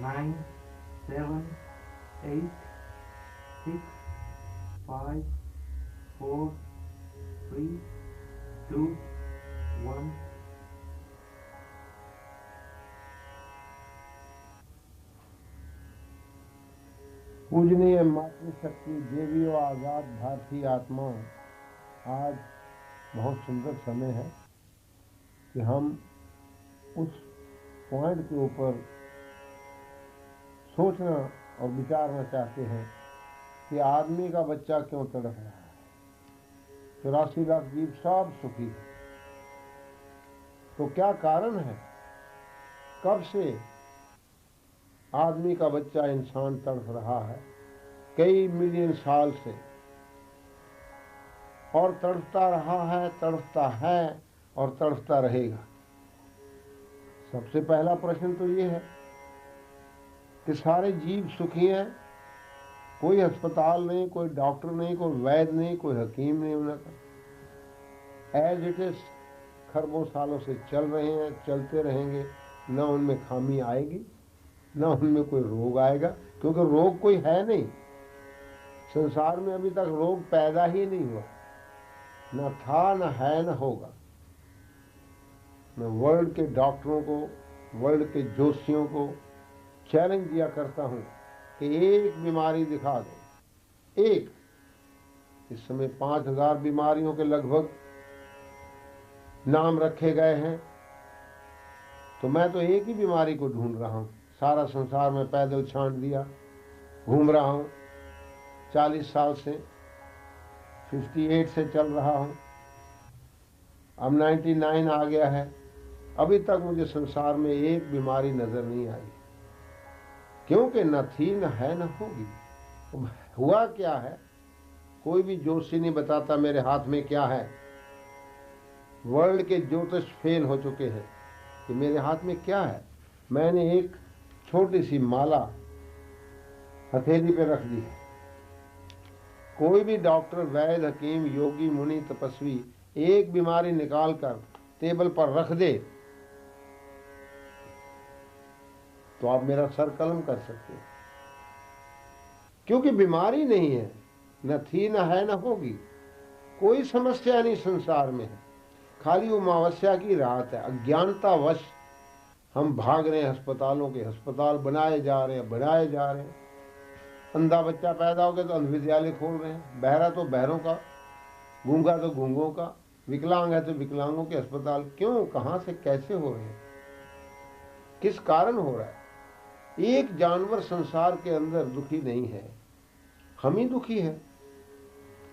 9, 7, 8, 6, 5, 4, 3, 2, 1. पूजनीय मातृशक्ति देवियों, आजाद भारतीय आत्माओं, आज बहुत सुंदर समय है कि हम उस पॉइंट के ऊपर सोचना और विचारना चाहते हैं कि आदमी का बच्चा क्यों तड़प रहा है। 84 लाख जीव सब सुखी है, तो क्या कारण है? कब से आदमी का बच्चा इंसान तड़प रहा है? कई मिलियन साल से, और तड़पता रहा है, तड़पता है और तड़पता रहेगा। सबसे पहला प्रश्न तो ये है कि सारे जीव सुखी हैं, कोई अस्पताल नहीं, कोई डॉक्टर नहीं, कोई वैद्य नहीं, कोई हकीम नहीं उनका। एज इट इज खरबों सालों से चल रहे हैं, चलते रहेंगे। न उनमें खामी आएगी, न उनमें कोई रोग आएगा, क्योंकि रोग कोई है नहीं। संसार में अभी तक रोग पैदा ही नहीं हुआ, न था, न है, न होगा। मैं वर्ल्ड के डॉक्टरों को, वर्ल्ड के जोशियों को चैलेंज दिया करता हूं कि एक बीमारी दिखा दो, एक। इस समय 5000 बीमारियों के लगभग नाम रखे गए हैं, तो मैं तो एक ही बीमारी को ढूंढ रहा हूं। सारा संसार में पैदल छांट दिया, घूम रहा हूं 40 साल से, 58 से चल रहा हूं, अब 99 आ गया है। अभी तक मुझे संसार में एक बीमारी नजर नहीं आई, क्योंकि न थी, न है, न होगी। हुआ क्या है? कोई भी जोशी नहीं बताता मेरे हाथ में क्या है। वर्ल्ड के ज्योतिष फेल हो चुके हैं कि मेरे हाथ में क्या है। मैंने एक छोटी सी माला हथेली पे रख दी है। कोई भी डॉक्टर, वैद्य, हकीम, योगी, मुनि, तपस्वी एक बीमारी निकाल कर टेबल पर रख दे तो आप मेरा सर कलम कर सकते हैं, क्योंकि बीमारी नहीं है, न थी, न है, न होगी। कोई समस्या नहीं संसार में है, खाली अमावस्या की रात है। अज्ञानतावश हम भाग रहे हैं अस्पतालों के, अस्पताल बनाए जा रहे हैं, बनाए जा रहे हैं। अंधा बच्चा पैदा हो गया तो अंध विद्यालय खोल रहे हैं, बहरा तो बहरों का, गूंगा तो गूंगों का, विकलांग है तो विकलांगों के अस्पताल। क्यों, कहां से, कैसे हो रहे हैं, किस कारण हो रहा है? एक जानवर संसार के अंदर दुखी नहीं है, हम ही दुखी है।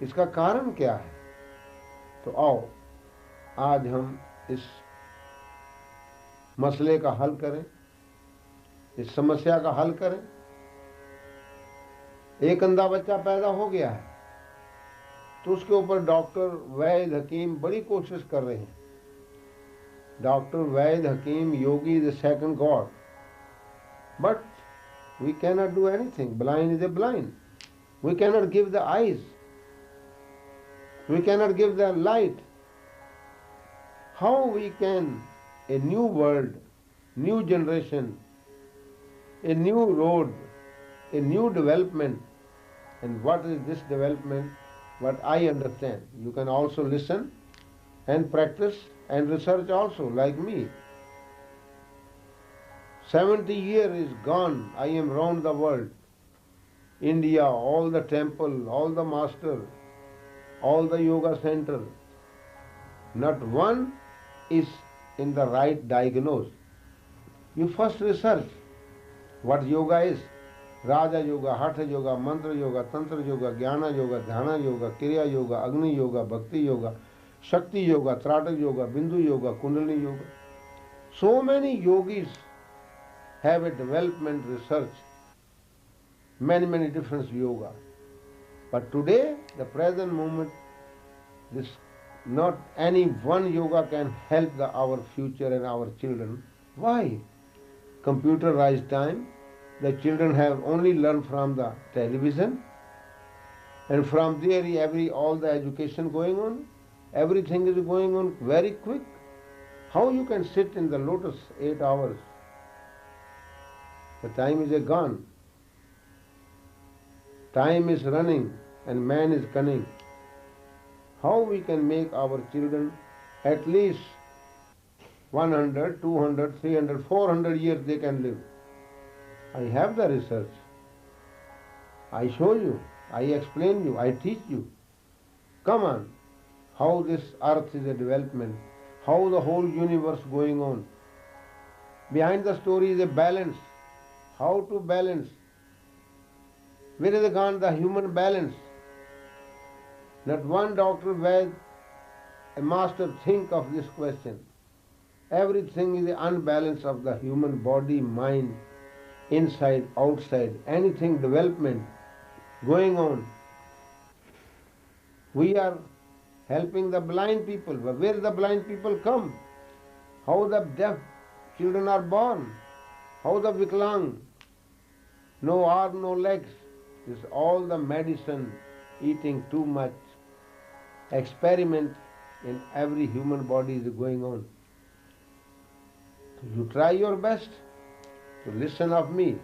इसका कारण क्या है? तो आओ आज हम इस मसले का हल करें, इस समस्या का हल करें। एक अंधा बच्चा पैदा हो गया है तो उसके ऊपर डॉक्टर, वैद्य, हकीम बड़ी कोशिश कर रहे हैं। डॉक्टर, वैद्य, हकीम, yogi is the second god, but we cannot do anything. Blind is a blind. We cannot give the eyes, we cannot give the light. How we can, a new world, new generation, a new road, a new development? And what is this development? What I understand, you can also listen and practice and research also, like me. 70 years is gone, I am round the world. India, all the temple, all the master, all the yoga center, not one is in the right diagnose. You first research what yoga is. Raja yoga, hatha yoga, mantra yoga, tantra yoga, jnana yoga, dhyana yoga, kriya yoga, agni yoga, bhakti yoga, shakti yoga, tratak yoga, bindu yoga, kundalini yoga. So many yogis have a development research, many different yoga. But today, the present moment, this not any one yoga can help our future and our children. Why? Computerized time, the children have only learned from the television, and from there all the education going on, everything is going on very quick. How you can sit in the lotus 8 hours? The time is gone. Time is running and man is cunning. How we can make our children at least 100, 200, 300, 400 years they can live. I have the research. I show you, I explain you, I teach you. Come on, how this earth is a development, how the whole universe going on. Behind the story is a balance. How to balance? Where is gone the human balance? Not one Dr. Ved, a master, think of this question. Everything is the unbalance of the human body, mind, inside, outside, anything development going on. We are helping the blind people, but where the blind people come? How the deaf children are born? How the Viklang? No arm, no legs. This is all the medicine, eating too much. Experiment in every human body is going on. So you try your best to listen of me.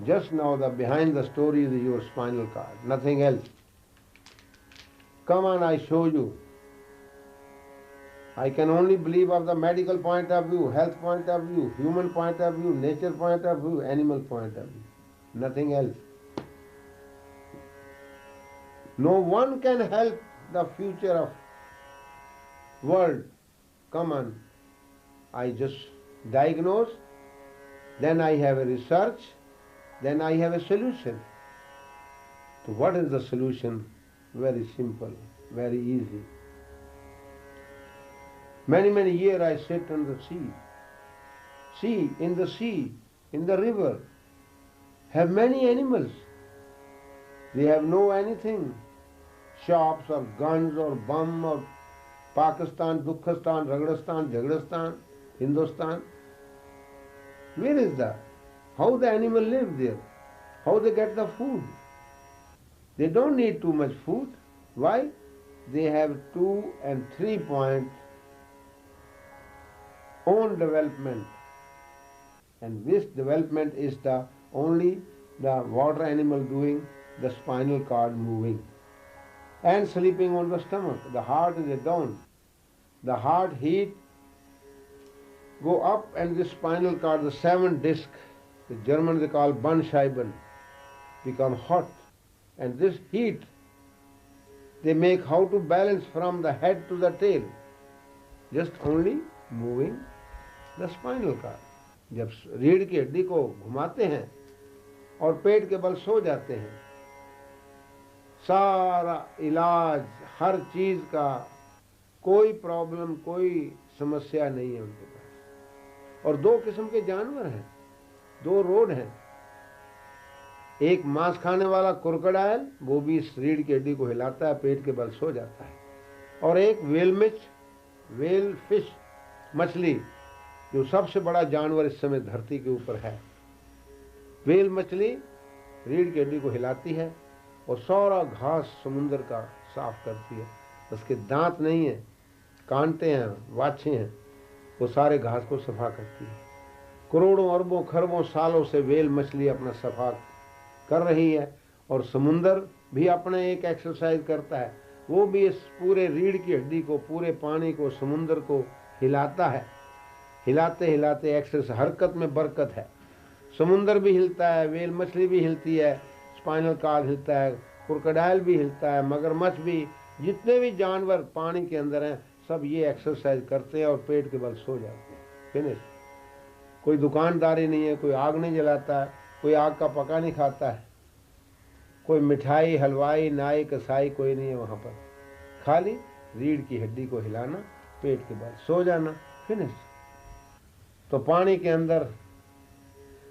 Just now the behind the story is your spinal cord, nothing else. Come on, I show you. I can only believe of the medical point of view, health point of view, human point of view, nature point of view, animal point of view. Nothing else. No one can help the future of world. Come on. I just diagnose, then I have a research, then I have a solution. So what is the solution? Very simple, very easy. Many years I sit on the sea. Sea, in the river, have many animals. They have no anything. Shops or guns or bomb or Pakistan, Dukkhistan, Ragdastan, Jagdastan, Hindustan. Where is that? How the animal live there? How they get the food? They don't need too much food. Why? They have 2 and 3 point own development. And this development is the only the water animal doing, the spinal cord moving. And sleeping on the stomach. The heart is down. The heart heat go up and the spinal cord, the 7 disc, the German they call Bandscheiben, become hot. And this heat, they make how to balance from the head to the tail. Just only moving the spinal cord. जब रीढ़ की हड्डी को घुमाते हैं और पेट के बल सो जाते हैं, सारा इलाज हर चीज का कोई प्रॉब्लम, कोई समस्या नहीं है उनके पास। और 2 किस्म के जानवर हैं, 2 रोड हैं। एक मांस खाने वाला क्रोकोडाइल, वो भी रीढ़ की हड्डी को हिलाता है, पेट के बल सो जाता है। और एक वेल फिश, मछली, जो सबसे बड़ा जानवर इस समय धरती के ऊपर है। वेल मछली रीढ़ की हड्डी को हिलाती है और सारा घास समुद्र का साफ करती है। उसके दांत नहीं है, कांटे हैं, वाछे हैं, वो सारे घास को सफा करती है। करोड़ों अरबों खरबों सालों से वेल मछली अपना सफा कर रही है। और समुद्र भी अपने एक एक्सरसाइज करता है, वो भी इस पूरे रीढ़ की हड्डी को, पूरे पानी को, समुद्र को हिलाता है। हिलाते हिलाते एक्सरसाइज, हरकत में बरकत है। समुद्र भी हिलता है, वेल मछली भी हिलती है, स्पाइनल कॉर्ड हिलता है, क्रोकोडाइल भी हिलता है, मगरमच्छ भी, जितने भी जानवर पानी के अंदर हैं सब ये एक्सरसाइज करते हैं और पेट के बल सो जाते हैं। फिनिश। कोई दुकानदारी नहीं है, कोई आग नहीं जलाता है, कोई आग का पका नहीं खाता है, कोई मिठाई, हलवाई, नाई, कसाई कोई नहीं है वहाँ पर। खाली रीढ़ की हड्डी को हिलाना, पेट के बल सो जाना, फिनिश। तो पानी के अंदर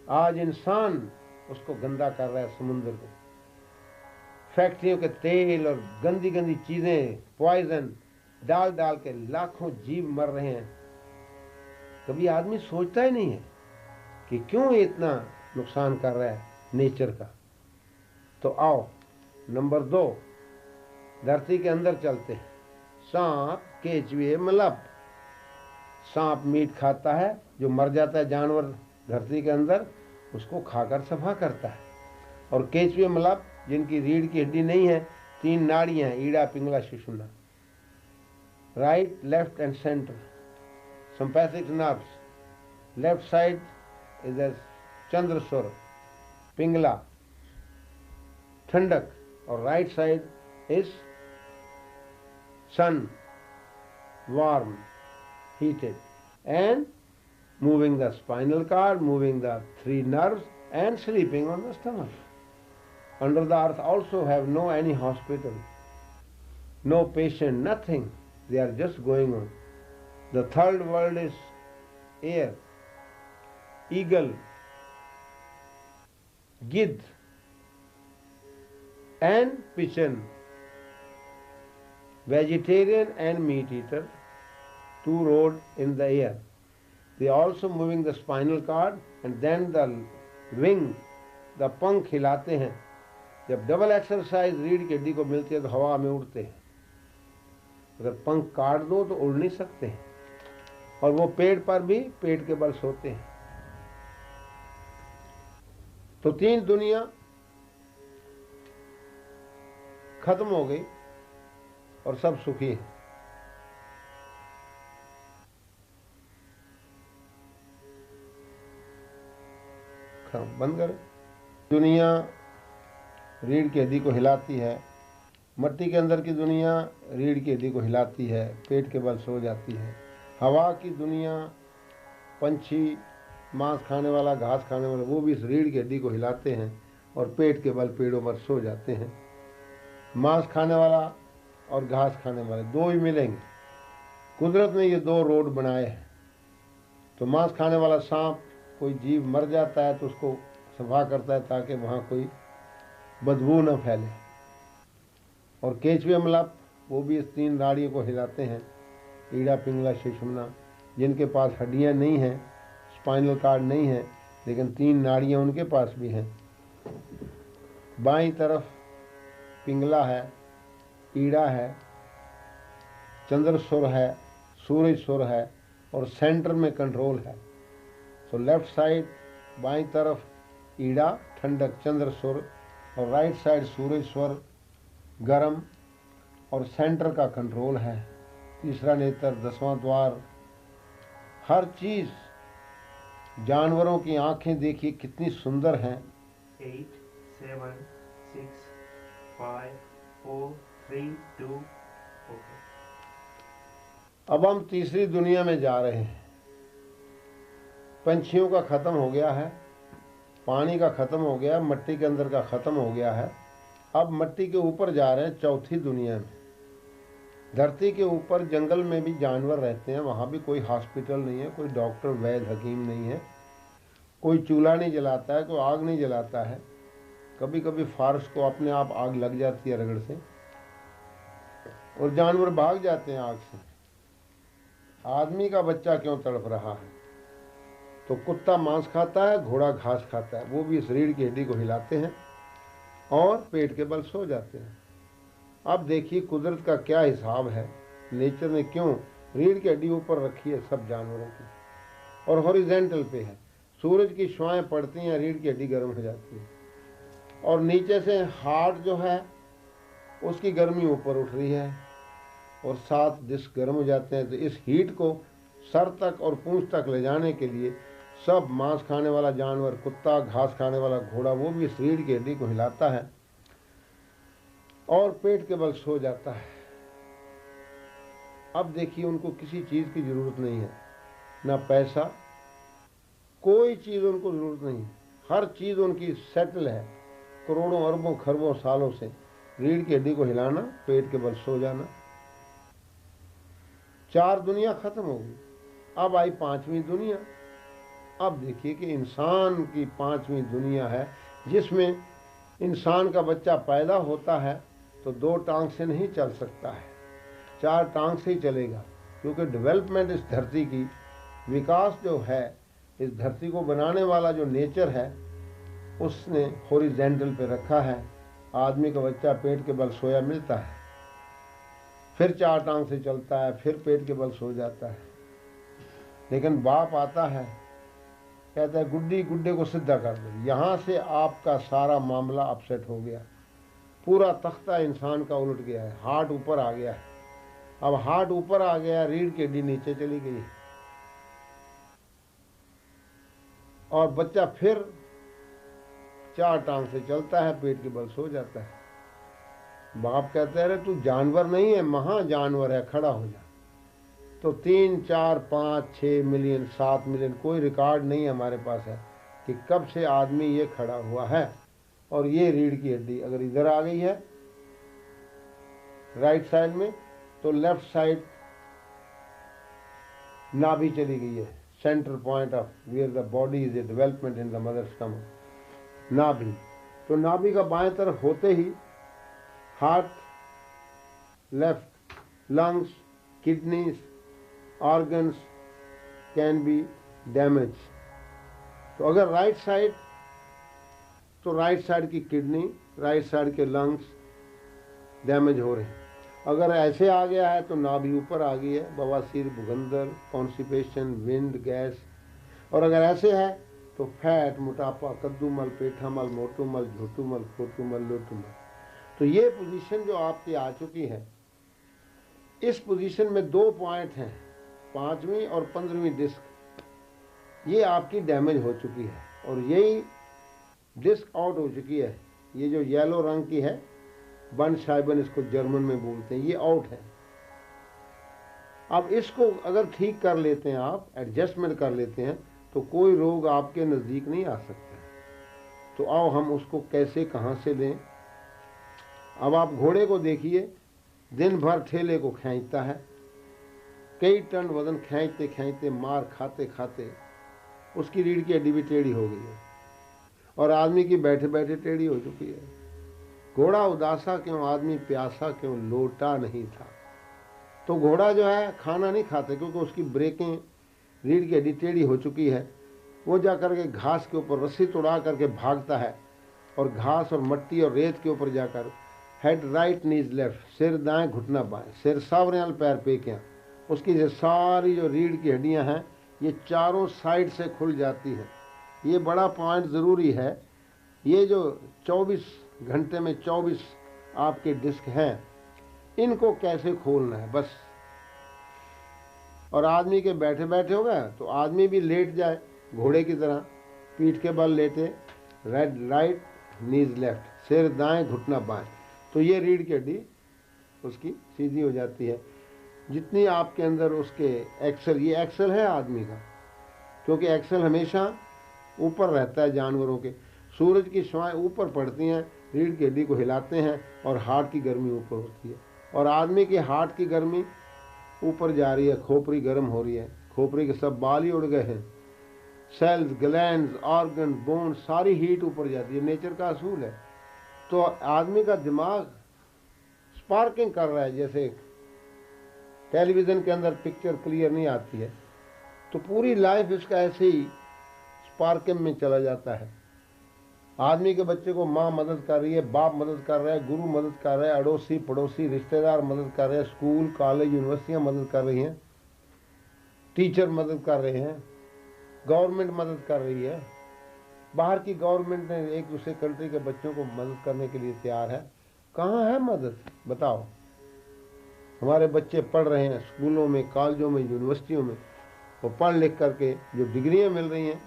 आज इंसान उसको गंदा कर रहा है, समुद्र को। फैक्ट्रियों के तेल और गंदी गंदी चीजें, पॉइजन डाल डाल के लाखों जीव मर रहे हैं। कभी आदमी सोचता ही नहीं है कि क्यों ये इतना नुकसान कर रहा है नेचर का। तो आओ नंबर 2 धरती के अंदर चलते हैं। सांप, केचुए, मलप। सांप मीट खाता है, जो मर जाता है जानवर धरती के अंदर, उसको खाकर सफा करता है। और केचवे मलाप जिनकी रीढ़ की हड्डी नहीं है, 3 नाड़ियां हैं, Ida, Pingala, Sushumna, right, left and centre, sympathetic nerves. Left side is as Chandrasur, Pingla, Thandak, or right side is sun, warm, heated, and moving the spinal cord, moving the 3 nerves, and sleeping on the stomach. Under the earth also have no any hospital, no patient, nothing. They are just going on. The third world is air, eagle, gidh, and pigeon, vegetarian and meat eater, 2 rode in the air. They also moving the spinal cord and then the wing, the पंख हिलाते हैं. जब double exercise रीढ़ की हड्डी को मिलती है तो हवा में उड़ते हैं. अगर पंख काट दो तो उड़ नहीं सकते हैं. और वो पेड़ पर भी पेट के बल सोते हैं. तो 3 दुनिया खत्म हो गई और सब सुखी है. बंद करें. दुनिया रीढ़ की हड्डी को हिलाती है. मट्टी के अंदर की दुनिया रीढ़ की हड्डी को हिलाती है, पेट के बल सो जाती है. हवा की दुनिया, पंछी, मांस खाने वाला, घास खाने वाला, वो भी इस रीढ़ की हड्डी को हिलाते हैं और पेट के बल पेड़ों पर सो जाते हैं. मांस खाने वाला और घास खाने वाले 2 ही मिलेंगे. कुदरत ने ये 2 रोड बनाए हैं. तो मांस खाने वाला सांप, कोई जीव मर जाता है तो उसको सफा करता है ताकि वहाँ कोई बदबू न फैले. और केचवे मलाप वो भी इस 3 नाड़ियों को हिलाते हैं, ईड़ा, पिंगला, सुषुम्ना, जिनके पास हड्डियाँ नहीं हैं, स्पाइनल कार्ड नहीं है, लेकिन 3 नाड़ियाँ उनके पास भी हैं. बाईं तरफ पिंगला है, ईड़ा है, चंद्रसुर है, सूर्य सुर है और सेंटर में कंट्रोल है. तो लेफ्ट साइड बाईं तरफ ईड़ा, ठंडक, चंद्रसुर, और राइट साइड सूर्य स्वर, गरम, और सेंटर का कंट्रोल है. तीसरा नेत्र, 10वां द्वार. हर चीज, जानवरों की आंखें देखिए कितनी सुंदर हैं. 8, 7, 6, 5, 4, 3, 2. ओके. अब हम तीसरी दुनिया में जा रहे हैं. पंछियों का खत्म हो गया है, पानी का खत्म हो गया, मिट्टी के अंदर का खत्म हो गया है. अब मिट्टी के ऊपर जा रहे हैं चौथी दुनिया में. धरती के ऊपर जंगल में भी जानवर रहते हैं. वहाँ भी कोई हॉस्पिटल नहीं है, कोई डॉक्टर, वैद्य, हकीम नहीं है. कोई चूल्हा नहीं जलाता है, कोई आग नहीं जलाता है. कभी कभी फारस को अपने आप आग लग जाती है रगड़ से और जानवर भाग जाते हैं आग से. आदमी का बच्चा क्यों तड़प रहा है? तो कुत्ता मांस खाता है, घोड़ा घास खाता है. वो भी इस रीढ़ की हड्डी को हिलाते हैं और पेट के बल सो जाते हैं. अब देखिए कुदरत का क्या हिसाब है. नेचर ने क्यों रीढ़ की हड्डी ऊपर रखी है सब जानवरों की, और हॉरिजेंटल पे है. सूरज की छाएं पड़ती हैं, रीढ़ की हड्डी गर्म हो जाती है, और नीचे से हार्ट जो है उसकी गर्मी ऊपर उठ रही है और 7 डिस्क गर्म हो जाते हैं. तो इस हीट को सर तक और पूंछ तक ले जाने के लिए सब मांस खाने वाला जानवर, कुत्ता, घास खाने वाला घोड़ा, वो भी इस रीढ़ की हड्डी को हिलाता है और पेट के बल सो जाता है. अब देखिए उनको किसी चीज की जरूरत नहीं है, ना पैसा, कोई चीज उनको जरूरत नहीं है. हर चीज उनकी सेटल है. करोड़ों, अरबों, खरबों सालों से रीढ़ की हड्डी को हिलाना, पेट के बल सो जाना. 4 दुनिया खत्म हो गई. अब आई 5वीं दुनिया. अब देखिए कि इंसान की 5वीं दुनिया है, जिसमें इंसान का बच्चा पैदा होता है तो 2 टांग से नहीं चल सकता है, 4 टांग से ही चलेगा. क्योंकि डेवलपमेंट इस धरती की, विकास जो है इस धरती को बनाने वाला जो नेचर है उसने हॉरिजेंटल पे रखा है. आदमी का बच्चा पेट के बल सोया मिलता है, फिर 4 टांग से चलता है, फिर पेट के बल सो जाता है. लेकिन बाप आता है कहता है गुड्डी गुड्डे को सीधा कर दो। यहाँ से आपका सारा मामला अपसेट हो गया, पूरा तख्ता इंसान का उलट गया है, हार्ट ऊपर आ गया है। अब हार्ट ऊपर आ गया, रीढ़ की हड्डी नीचे चली गई और बच्चा फिर 4 टांग से चलता है, पेट के बल सो जाता है। बाप कहते हैं अरे तू जानवर नहीं है, महा जानवर है, खड़ा हो जा। तो 3, 4, 5, 6 मिलियन, 7 मिलियन, कोई रिकॉर्ड नहीं हमारे पास है कि कब से आदमी ये खड़ा हुआ है। और ये रीढ़ की हड्डी अगर इधर आ गई है राइट साइड में, तो लेफ्ट साइड नाभि चली गई है, centre point of where the body is a development in the mother stomach, नाभि। तो नाभि का बाएं तरफ होते ही heart, left, lungs, kidneys, organs can be damage. तो अगर राइट साइड, तो राइट साइड की किडनी, राइट साइड के लंग्स डैमेज हो रहे हैं। अगर ऐसे आ गया है तो नाभि ऊपर आ गई है, बवासीर, भुगंदर, कॉन्स्टिपेशन, विंड, गैस। और अगर ऐसे है तो फैट, मोटापा, कद्दूमल, पेठामल, मोटूमल, झोटूमल, फोटूमल, लोटूमल। तो ये पोजीशन जो आपकी आ चुकी है, इस पोजीशन में 2 पॉइंट हैं, 5वीं और 15वीं डिस्क, ये आपकी डैमेज हो चुकी है। और यही डिस्क आउट हो चुकी है, ये जो येलो रंग की है, बंदशाइबन इसको जर्मन में बोलते हैं, ये आउट है। अब इसको अगर ठीक कर लेते हैं आप, एडजस्टमेंट कर लेते हैं, तो कोई रोग आपके नज़दीक नहीं आ सकता। तो आओ हम उसको कैसे, कहाँ से लें। अब आप घोड़े को देखिए, दिन भर ठेले को खींचता है, कई टन वजन खींचते खींचते, मार खाते खाते उसकी रीढ़ की हड्डी भी टेढ़ी हो गई है और आदमी की बैठे बैठे टेढ़ी हो चुकी है। घोड़ा उदासा क्यों, आदमी प्यासा क्यों, लोटा नहीं था। तो घोड़ा जो है खाना नहीं खाते, क्योंकि उसकी ब्रेकें, रीढ़ की हड्डी टेढ़ी हो चुकी है। वो जा करके घास के ऊपर रस्सी तोड़ा करके भागता है और घास और मट्टी और रेत के ऊपर जाकर हेड राइट, नीज लेफ्ट, सिर दाएं, घुटना बाएं, सिर सावरेल, पैर पेकियाँ। उसकी जो सारी जो रीढ़ की हड्डियाँ हैं, ये चारों साइड से खुल जाती हैं। ये बड़ा पॉइंट ज़रूरी है। ये जो 24 घंटे में 24 आपके डिस्क हैं, इनको कैसे खोलना है बस। और आदमी के बैठे बैठे हो गया तो आदमी भी लेट जाए घोड़े की तरह, पीठ के बल लेटे, राइट, नीज लेफ्ट, सिर दाएं, घुटना बाएं। तो ये रीढ़ की हड्डी उसकी सीधी हो जाती है। जितनी आपके अंदर उसके एक्सल, ये एक्सल है आदमी का, क्योंकि एक्सल हमेशा ऊपर रहता है जानवरों के। सूरज की छाएं ऊपर पड़ती हैं, रीढ़ की हड्डी को हिलाते हैं और हार्ट की गर्मी ऊपर होती है। और आदमी के हार्ट की गर्मी ऊपर जा रही है, खोपड़ी गर्म हो रही है, खोपड़ी के सब बाल ही उड़ गए हैं, सेल्स, ग्लैंड्स, ऑर्गन, बोन, सारी हीट ऊपर जाती है, नेचर का असूल है। तो आदमी का दिमाग स्पार्किंग कर रहा है, जैसे टेलीविज़न के अंदर पिक्चर क्लियर नहीं आती है, तो पूरी लाइफ इसका ऐसे ही स्पार्किंग में चला जाता है। आदमी के बच्चे को माँ मदद कर रही है, बाप मदद कर रहा है, गुरु मदद कर रहा है, अड़ोसी पड़ोसी रिश्तेदार मदद कर रहे हैं, स्कूल कॉलेज यूनिवर्सिटियाँ मदद कर रही हैं, टीचर मदद कर रहे हैं, गवर्नमेंट मदद कर रही है। बाहर की गवर्नमेंट ने एक दूसरे कंट्री के बच्चों को मदद करने के लिए तैयार है। कहाँ है मदद बताओ। हमारे बच्चे पढ़ रहे हैं स्कूलों में, कॉलेजों में, यूनिवर्सिटियों में, वो पढ़ लिख करके जो डिग्रियाँ मिल रही हैं,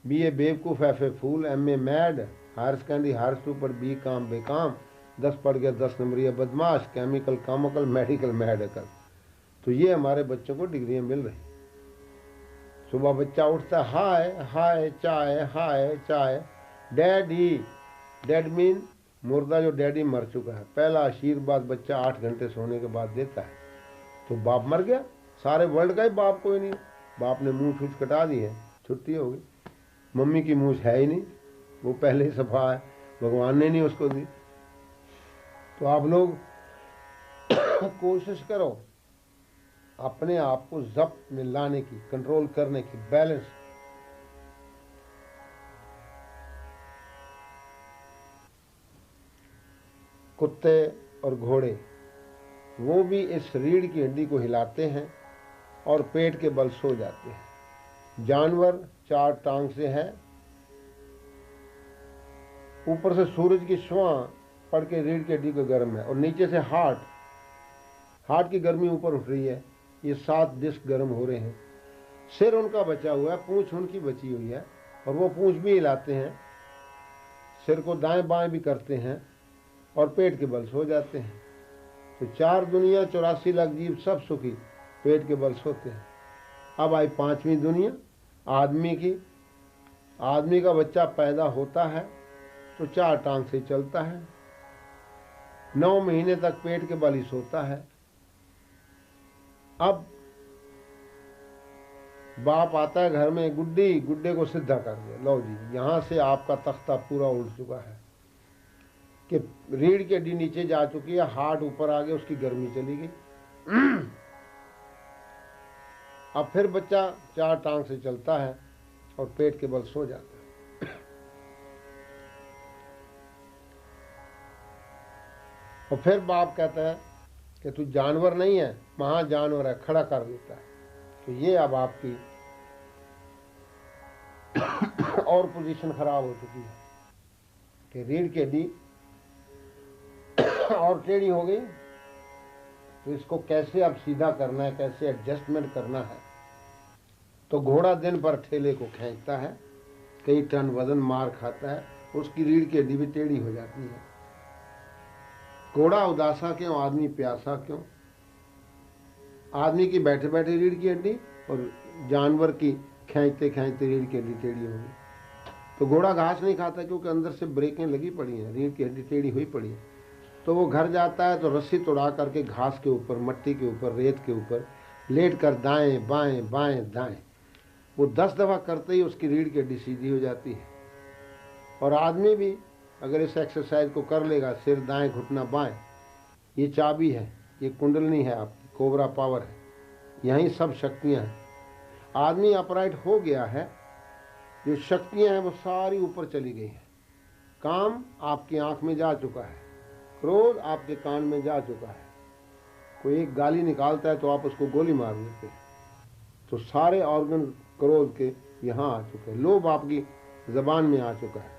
BA बेवकूफ़, FA fool, MA mad, higher secondary higher super, BCom बेकाम, 10 पढ़ गया 10 नंबरी बदमाश, केमिकल कामकल, मेडिकल मैडिकल। तो ये हमारे बच्चों को डिग्रियाँ मिल रही। सुबह बच्चा उठता है, हाय हाय चाय, हाय चाय, डैडी, डैड मीन मुर्दा, जो डैडी मर चुका है। पहला आशीर्वाद बच्चा 8 घंटे सोने के बाद देता है। तो बाप मर गया, सारे वर्ल्ड का ही बाप कोई नहीं, बाप ने मुँह छूछ कटा दी है, छुट्टी हो गई। मम्मी की मूछ है ही नहीं, वो पहले ही सफा है, भगवान ने नहीं उसको दी। तो आप लोग कोशिश करो अपने आप को जब्त में लाने की, कंट्रोल करने की, बैलेंस। कुत्ते और घोड़े वो भी इस रीढ़ की हड्डी को हिलाते हैं और पेट के बल सो जाते हैं। जानवर 4 टांग से है, ऊपर से सूरज की छुआ पड़ के रीढ़ की हड्डी को गर्म है, और नीचे से हार्ट की गर्मी ऊपर उठ रही है। ये 7 डिस्क गर्म हो रहे हैं। सिर उनका बचा हुआ है, पूंछ उनकी बची हुई है, और वो पूंछ भी हिलाते हैं, सिर को दाएं बाएं भी करते हैं, और पेट के बल सो जाते हैं। तो 4 दुनिया 84 लाख जीव सब सुखी पेट के बल सोते हैं। अब आई 5वीं दुनिया आदमी की। आदमी का बच्चा पैदा होता है तो 4 टांग से चलता है, 9 महीने तक पेट के बल ही सोता है। अब बाप आता है घर में, गुड्डे को सीधा कर दिया, लो जी यहां से आपका तख्ता पूरा उल्ट चुका है कि रीढ़ की हड्डी नीचे जा चुकी है, हार्ट ऊपर आ गया, उसकी गर्मी चली गई। अब फिर बच्चा 4 टांग से चलता है और पेट के बल सो जाता है। और फिर बाप कहता है कि तू जानवर नहीं है, महा जानवर है, खड़ा कर देता है। तो ये अब आपकी और पोजीशन खराब हो चुकी है कि रीढ़ की हड्डी और टेढ़ी हो गई। तो इसको कैसे अब सीधा करना है, कैसे एडजस्टमेंट करना है। तो घोड़ा दिन भर ठेले को खींचता है, कई टन वजन मार खाता है, उसकी रीढ़ की हड्डी भी टेढ़ी हो जाती है। घोड़ा उदासा क्यों, आदमी प्यासा क्यों? आदमी की बैठे बैठे रीढ़ की हड्डी और जानवर की खींचते खींचते रीढ़ की हड्डी टेढ़ी होगी। तो घोड़ा घास नहीं खाता क्योंकि अंदर से ब्रेकें लगी पड़ी हैं, रीढ़ की हड्डी टेढ़ी हुई पड़ी है। तो वो घर जाता है तो रस्सी तोड़ा करके घास के ऊपर, मट्टी के ऊपर, रेत के ऊपर लेट कर दाएं बाएं बाएं दाएं, वो 10 दफ़ा करते ही उसकी रीढ़ की हड्डी सीधी हो जाती है। और आदमी भी अगर इस एक्सरसाइज को कर लेगा, सिर दाएं घुटना बाएं, ये चाबी है, ये कुंडलनी है आपकी, कोबरा पावर है, यहीं सब शक्तियां हैं। आदमी अपराइट हो गया है, जो शक्तियां हैं वो सारी ऊपर चली गई हैं। काम आपकी आंख में जा चुका है, क्रोध आपके कान में जा चुका है। कोई एक गाली निकालता है तो आप उसको गोली मार देते हैं। तो सारे ऑर्गन क्रोध के यहाँ आ चुके हैं। लोभ आपकी जबान में आ चुका है,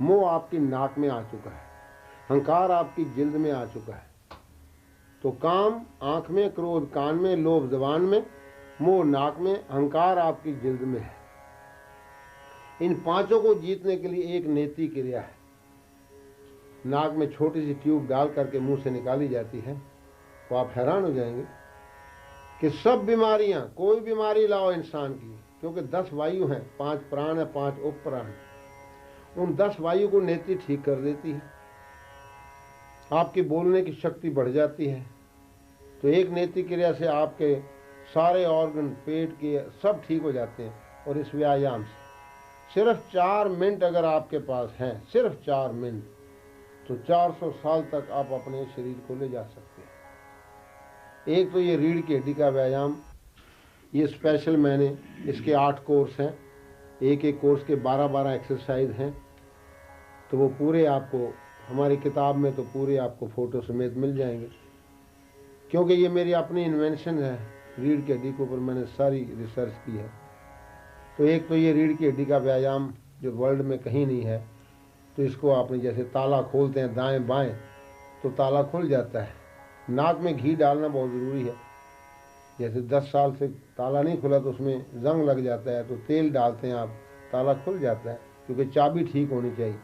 मोह आपकी नाक में आ चुका है, अहंकार आपकी जिल्द में आ चुका है। तो काम आंख में, क्रोध कान में, लोभ जबान में, मोह नाक में, अहंकार आपकी जिल्द में है। इन 5 को जीतने के लिए एक नेति क्रिया है। नाक में छोटी सी ट्यूब डाल करके मुंह से निकाली जाती है। तो आप हैरान हो जाएंगे कि सब बीमारियां, कोई बीमारी लाओ इंसान की, क्योंकि 10 वायु हैं, 5 प्राण है, 5 उप प्राण, उन 10 वायु को नेति ठीक कर देती है। आपकी बोलने की शक्ति बढ़ जाती है। तो एक नेति क्रिया से आपके सारे ऑर्गन, पेट के सब ठीक हो जाते हैं। और इस व्यायाम से सिर्फ 4 मिनट अगर आपके पास हैं, सिर्फ 4 मिनट, तो 400 साल तक आप अपने शरीर को ले जा सकते हैं। एक तो ये रीढ़ की हड्डी का व्यायाम, ये स्पेशल मैंने, इसके 8 कोर्स हैं, एक कोर्स के 12-12 एक्सरसाइज हैं। तो वो पूरे आपको हमारी किताब में तो पूरे आपको फ़ोटो समेत मिल जाएंगे, क्योंकि ये मेरी अपनी इन्वेंशन है। रीढ़ की हड्डी के ऊपर मैंने सारी रिसर्च की है। तो एक तो ये रीढ़ की हड्डी का व्यायाम जो वर्ल्ड में कहीं नहीं है। तो इसको आपने जैसे ताला खोलते हैं दाएं बाएं, तो ताला खुल जाता है। नाक में घी डालना बहुत ज़रूरी है। जैसे 10 साल से ताला नहीं खुला तो उसमें जंग लग जाता है, तो तेल डालते हैं आप, ताला खुल जाता है, क्योंकि चाबी ठीक होनी चाहिए।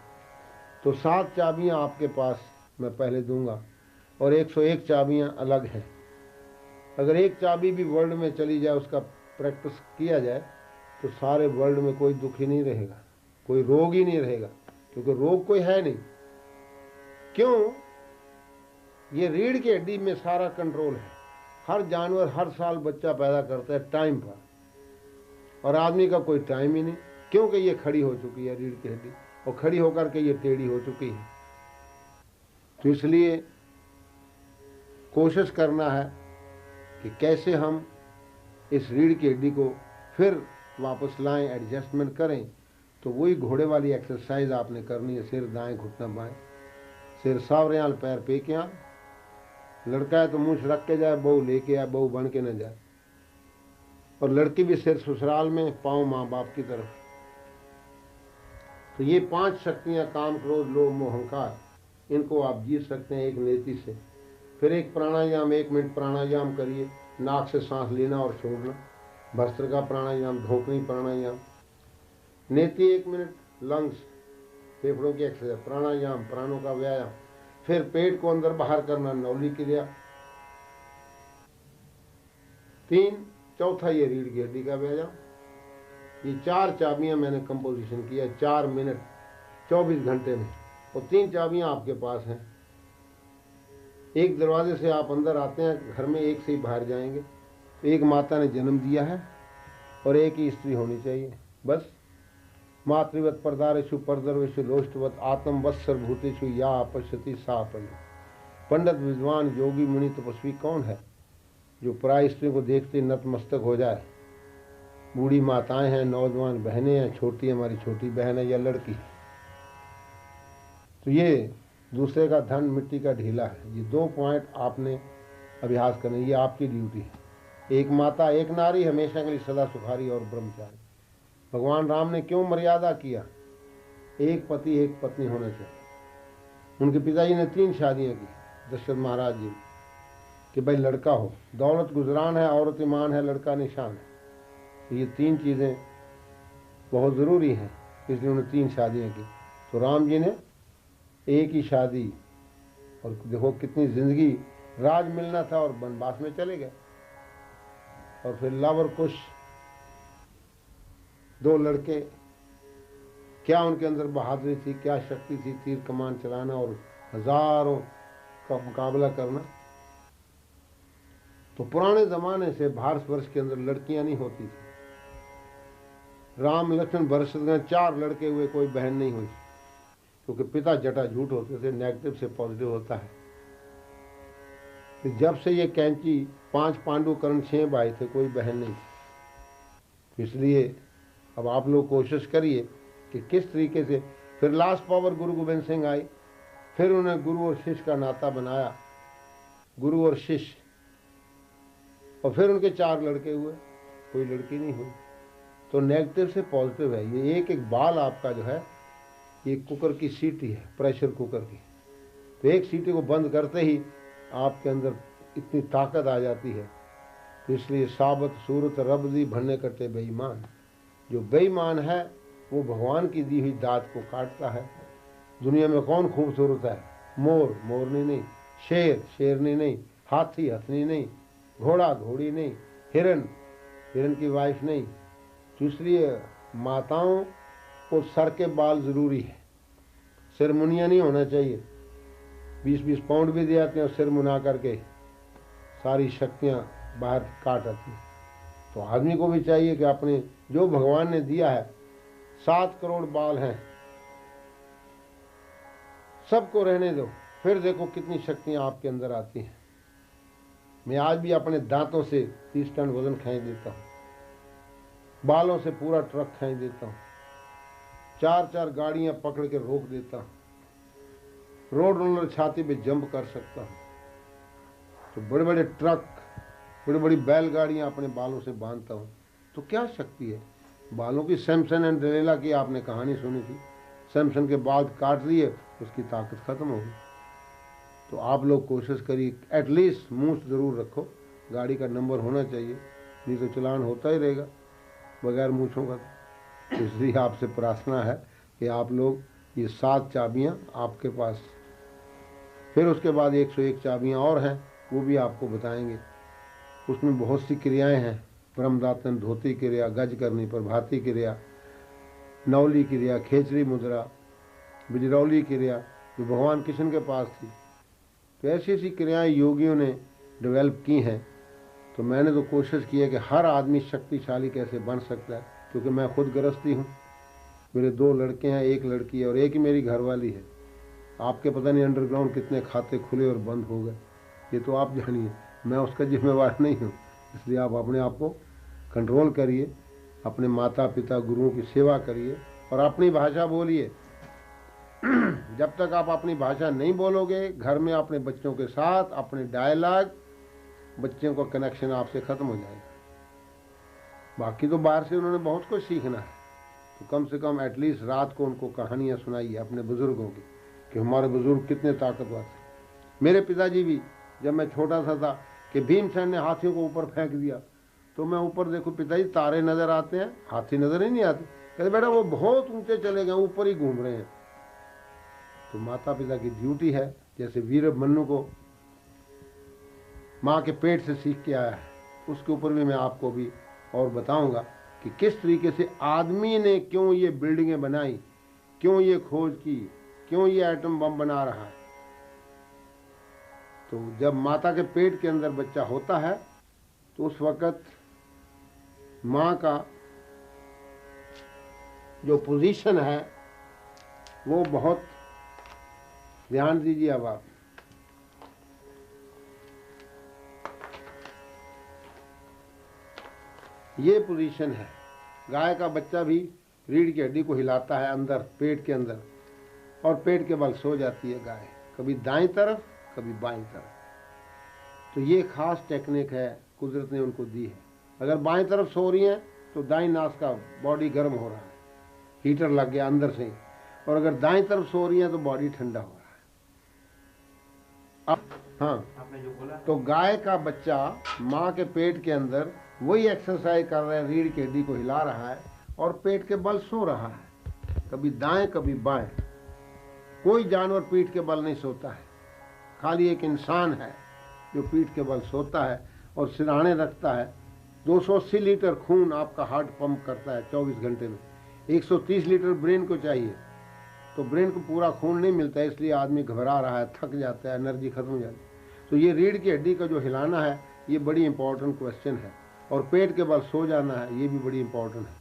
तो 7 चाबियाँ आपके पास मैं पहले दूंगा, और 101 चाबियाँ अलग हैं। अगर एक चाबी भी वर्ल्ड में चली जाए, उसका प्रैक्टिस किया जाए, तो सारे वर्ल्ड में कोई दुखी नहीं रहेगा, कोई रोग ही नहीं रहेगा, क्योंकि रोग कोई है नहीं। क्यों? ये रीढ़ की हड्डी में सारा कंट्रोल है। हर जानवर हर साल बच्चा पैदा करता है टाइम पर, और आदमी का कोई टाइम ही नहीं, क्योंकि ये खड़ी हो चुकी है रीढ़ की हड्डी, और खड़ी होकर के ये टेढ़ी हो चुकी है। तो इसलिए कोशिश करना है कि कैसे हम इस रीढ़ की हड्डी को फिर वापस लाएं, एडजस्टमेंट करें। तो वही घोड़े वाली एक्सरसाइज आपने करनी है, सिर दाएं घुटना बाएं, सिर सावरेयाल पैर पे के आ, लड़का है तो मूछ रख के जाए, बहू लेके आए, बहू बन के न जाए। और लड़की भी सिर ससुराल में, पाँव माँ बाप की तरफ। तो ये 5 शक्तियाँ, काम, क्रोध, लोभ, मोह, अहंकार, इनको आप जीत सकते हैं एक नीति से। फिर एक प्राणायाम, 1 मिनट प्राणायाम करिए, नाक से सांस लेना और छोड़ना, भस्त्रिका प्राणायाम, धोकनी प्राणायाम। नीति 1 मिनट, लंग्स, फेफड़ों की एक्सरसाइज, प्राणायाम, प्राणों का व्यायाम। फिर पेट को अंदर बाहर करना, नौली क्रिया। 3, चौथा ये रीढ़ की हड्डी का व्यायाम। ये 4 चाबियां मैंने कंपोजिशन किया 4 मिनट 24 घंटे में, और 3 चाबियां आपके पास हैं। एक दरवाजे से आप अंदर आते हैं, घर में एक से ही बाहर जाएंगे। तो एक माता ने जन्म दिया है और एक ही स्त्री होनी चाहिए, बस। मातृवत परदारेषु परदर्वेषु लोष्टवत आत्म वत्सर भूतेषु या पश्यति सा पंडित। पंडित, विद्वान, योगी, मुनि, तपस्वी कौन है जो पराई स्त्री को देखते नतमस्तक हो जाए? बूढ़ी माताएं हैं, नौजवान बहनें हैं, छोटी हमारी छोटी बहन है या लड़की। तो ये दूसरे का धन मिट्टी का ढीला है। ये 2 पॉइंट आपने अभ्यास करने, ये आपकी ड्यूटी है। एक माता, एक नारी, हमेशा के लिए सदा सुखारी और ब्रह्मचारी। भगवान राम ने क्यों मर्यादा किया? एक पति एक पत्नी होना चाहिए। उनके पिताजी ने 3 शादियां की, दशरथ महाराज जी, कि भाई लड़का हो। दौलत गुजरान है, औरत ईमान है, लड़का निशान है। तो ये 3 चीज़ें बहुत ज़रूरी हैं, इसलिए उन्होंने 3 शादियाँ की। तो राम जी ने एक ही शादी, और देखो कितनी ज़िंदगी, राज मिलना था और वनवास में चले गए। और फिर लव और कुश, 2 लड़के, क्या उनके अंदर बहादुरी थी, क्या शक्ति थी, तीर कमान चलाना और हजारों का मुकाबला करना। तो पुराने ज़माने से भारतवर्ष के अंदर लड़कियां नहीं होती थी। राम लक्ष्मण भरत शत्रुघ्न 4 लड़के हुए, कोई बहन नहीं हुई, क्योंकि पिता जटा झूठ होते थे, नेगेटिव से पॉजिटिव होता है। जब से ये कैंची 5 पांडु कर्ण 6 भाई थे, कोई बहन नहीं थी। इसलिए अब आप लोग कोशिश करिए कि किस तरीके से। फिर लास्ट पावर गुरु गोविंद सिंह आई, फिर उन्हें गुरु और शिष्य का नाता बनाया, गुरु और शिष्य, और फिर उनके 4 लड़के हुए, कोई लड़की नहीं हुई। तो नेगेटिव से पॉजिटिव है। ये एक एक बाल आपका जो है, ये कुकर की सीटी है, प्रेशर कुकर की। तो एक सीटी को बंद करते ही आपके अंदर इतनी ताकत आ जाती है। तो इसलिए साबत सूरत रबदी भरने करते बेईमान। जो बेईमान है वो भगवान की दी हुई दात को काटता है। दुनिया में कौन खूबसूरत है? मोर मोरनी नहीं, शेर शेरनी नहीं, हाथी हथनी नहीं, घोड़ा घोड़ी नहीं, हिरन हिरन की वाइफ नहीं। तो इसलिए माताओं को सर के बाल ज़रूरी है, सिर मुनिया नहीं होना चाहिए। 20-20 पाउंड भी दे आते हैं और सिर मुना करके सारी शक्तियाँ बाहर काट आती हैं। तो आदमी को भी चाहिए कि अपने जो भगवान ने दिया है, 7 करोड़ बाल हैं, सबको रहने दो, फिर देखो कितनी शक्तियाँ आपके अंदर आती हैं। मैं आज भी अपने दांतों से 30 टन वजन खींच देता हूँ, बालों से पूरा ट्रक खींच देता हूँ, 4-4 गाड़ियाँ पकड़ के रोक देता हूँ, रोड रोलर छाती पे जंप कर सकता हूँ। तो बड़े बड़े ट्रक, बड़ी बड़ी बैलगाड़ियाँ अपने बालों से बांधता हूँ। तो क्या शक्ति है बालों की? सैमसन एंड डिलीला की आपने कहानी सुनी थी। सैमसन के बाल काट दिए, उसकी ताकत खत्म हो गई। तो आप लोग कोशिश करिए, एटलीस्ट मूंछ ज़रूर रखो, गाड़ी का नंबर होना चाहिए, नहीं तो चलान होता ही रहेगा बगैर मूंछों का। तो इसलिए आपसे प्रार्थना है कि आप लोग ये 7 चाबियाँ आपके पास, फिर उसके बाद 101 चाबियाँ और हैं, वो भी आपको बताएंगे। उसमें बहुत सी क्रियाएं हैं, ब्रह्मदातन, धोती क्रिया, गज करनी, प्रभाती क्रिया, नौली क्रिया, खेचरी मुद्रा, बिजरौली क्रिया, जो भगवान कृष्ण के पास थी। तो ऐसी ऐसी क्रियाएं योगियों ने डेवलप की हैं। तो मैंने तो कोशिश की है कि हर आदमी शक्तिशाली कैसे बन सकता है, क्योंकि मैं खुद गृहस्थी हूँ, मेरे 2 लड़के हैं, 1 लड़की है और 1 ही मेरी घरवाली है। आपके पता नहीं अंडरग्राउंड कितने खाते खुले और बंद हो गए, ये तो आप जानिए, मैं उसका जिम्मेवार नहीं हूँ। इसलिए आप अपने आप को कंट्रोल करिए, अपने माता पिता गुरुओं की सेवा करिए और अपनी भाषा बोलिए। जब तक आप अपनी भाषा नहीं बोलोगे, घर में अपने बच्चों के साथ अपने डायलॉग, बच्चों का कनेक्शन आपसे ख़त्म हो जाएगा। बाकी तो बाहर से उन्होंने बहुत कुछ सीखना है, तो कम से कम एटलीस्ट रात को उनको कहानियाँ सुनाइए अपने बुज़ुर्गों की कि हमारे बुज़ुर्ग कितने ताकतवर थे। मेरे पिताजी भी, जब मैं छोटा सा था कि भीमसेन ने हाथियों को ऊपर फेंक दिया, तो मैं ऊपर देखो, पिताजी तारे नज़र आते हैं, हाथी नज़र ही नहीं आते। कहते बेटा वो बहुत ऊंचे चले गए, ऊपर ही घूम रहे हैं। तो माता पिता की ड्यूटी है, जैसे वीर मन्नू को माँ के पेट से सीख के आया है, उसके ऊपर भी मैं आपको भी और बताऊंगा कि किस तरीके से आदमी ने क्यों ये बिल्डिंगें बनाई, क्यों ये खोज की, क्यों ये एटम बम बना रहा है। तो जब माता के पेट के अंदर बच्चा होता है तो उस वक़्त माँ का जो पोजीशन है वो बहुत ध्यान दीजिए। अब आप ये पोजीशन है, गाय का बच्चा भी रीढ़ की हड्डी को हिलाता है अंदर पेट के अंदर, और पेट के बल सो जाती है गाय, कभी दाईं तरफ कभी बाईं तरफ। तो ये खास टेक्निक है, कुदरत ने उनको दी है। अगर बाईं तरफ सो रही हैं तो दाईं नास का बॉडी गर्म हो रहा है, हीटर लग गया अंदर से, और अगर दाईं तरफ सो रही हैं तो बॉडी ठंडा हो रहा है। अब हाँ, आपने जो बोला तो गाय का बच्चा माँ के पेट के अंदर वही एक्सरसाइज कर रहा है, रीढ़ की हड्डी को हिला रहा है और पेट के बल सो रहा है, कभी दाएं कभी बाएं। कोई जानवर पीठ के बल नहीं सोता है, खाली एक इंसान है जो पीठ के बल सोता है और सिरहाने रखता है। 280 लीटर खून आपका हार्ट पंप करता है 24 घंटे में, 130 लीटर ब्रेन को चाहिए, तो ब्रेन को पूरा खून नहीं मिलता है, इसलिए आदमी घबरा रहा है, थक जाता है, एनर्जी खत्म हो जाती है। तो ये रीढ़ की हड्डी का जो हिलाना है ये बड़ी इंपॉर्टेंट क्वेश्चन है, और पेट के बल सो जाना है ये भी बड़ी इंपॉर्टेंट है।